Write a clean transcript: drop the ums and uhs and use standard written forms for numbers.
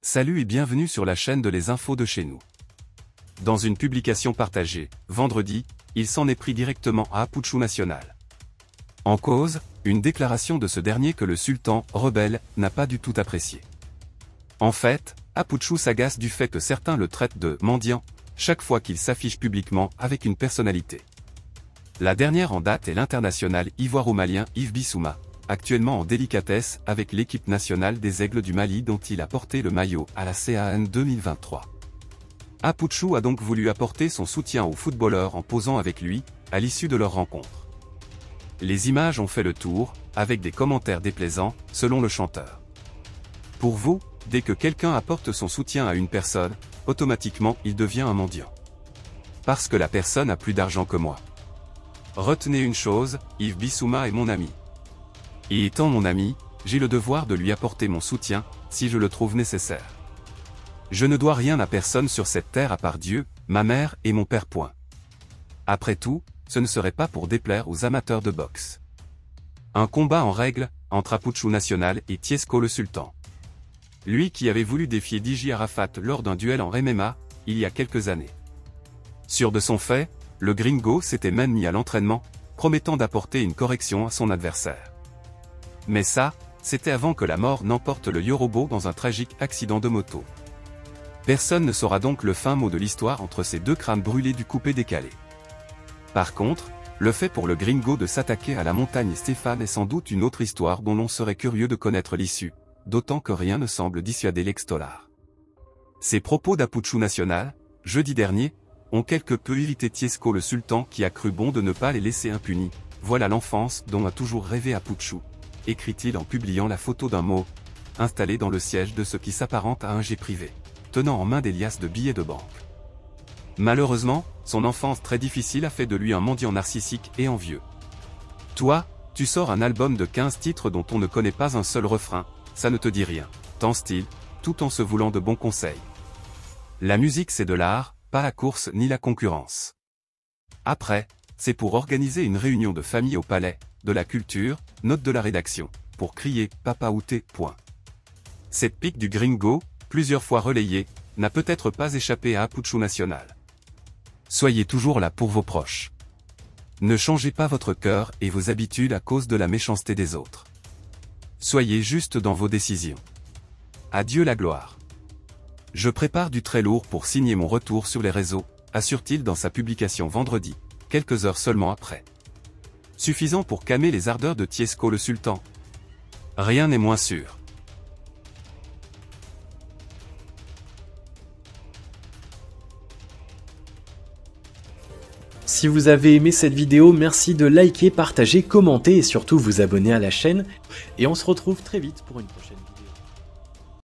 Salut et bienvenue sur la chaîne de Les Infos de chez nous. Dans une publication partagée, vendredi, il s'en est pris directement à Aputchu National. En cause, une déclaration de ce dernier que le sultan, rebelle, n'a pas du tout appréciée. En fait, Aputchu s'agace du fait que certains le traitent de « mendiant » chaque fois qu'il s'affiche publiquement avec une personnalité. La dernière en date est l'international ivoiro-malien Yves Bissouma, actuellement en délicatesse avec l'équipe nationale des Aigles du Mali dont il a porté le maillot à la CAN 2023. Aputchu a donc voulu apporter son soutien au footballeur en posant avec lui, à l'issue de leur rencontre. Les images ont fait le tour, avec des commentaires déplaisants, selon le chanteur. Pour vous, dès que quelqu'un apporte son soutien à une personne, automatiquement il devient un mendiant. Parce que la personne a plus d'argent que moi. Retenez une chose, Yves Bissouma est mon ami. Et étant mon ami, j'ai le devoir de lui apporter mon soutien, si je le trouve nécessaire. Je ne dois rien à personne sur cette terre à part Dieu, ma mère et mon père. Après tout, ce ne serait pas pour déplaire aux amateurs de boxe. Un combat en règle, entre Aputchu National et Tiesko le Sultan. Lui qui avait voulu défier DJ Arafat lors d'un duel en MMA, il y a quelques années. Sûr de son fait, le gringo s'était même mis à l'entraînement, promettant d'apporter une correction à son adversaire. Mais ça, c'était avant que la mort n'emporte le Yorobo dans un tragique accident de moto. Personne ne saura donc le fin mot de l'histoire entre ces deux crânes brûlés du coupé-décalé. Par contre, le fait pour le gringo de s'attaquer à la montagne Stéphane est sans doute une autre histoire dont l'on serait curieux de connaître l'issue, d'autant que rien ne semble dissuader l'ex-dollar. Ces propos d'Aputchu National, jeudi dernier, ont quelque peu irrité Tiesko le Sultan qui a cru bon de ne pas les laisser impunis. Voilà l'enfance dont a toujours rêvé Aputchu, écrit-il en publiant la photo d'un mot, installé dans le siège de ce qui s'apparente à un jet privé, tenant en main des liasses de billets de banque. Malheureusement, son enfance très difficile a fait de lui un mendiant narcissique et envieux. Toi, tu sors un album de 15 titres dont on ne connaît pas un seul refrain, ça ne te dit rien, pense-t-il, tout en se voulant de bons conseils. La musique c'est de l'art, pas la course ni la concurrence. Après, c'est pour organiser une réunion de famille au palais, de la culture, note de la rédaction, pour crier « Papa outé ». Cette pique du gringo, plusieurs fois relayée, n'a peut-être pas échappé à Aputchu National. Soyez toujours là pour vos proches. Ne changez pas votre cœur et vos habitudes à cause de la méchanceté des autres. Soyez juste dans vos décisions. Adieu la gloire. Je prépare du très lourd pour signer mon retour sur les réseaux, assure-t-il dans sa publication vendredi, quelques heures seulement après. Suffisant pour calmer les ardeurs de Tiesko le Sultan. Rien n'est moins sûr. Si vous avez aimé cette vidéo, merci de liker, partager, commenter et surtout vous abonner à la chaîne. Et on se retrouve très vite pour une prochaine vidéo.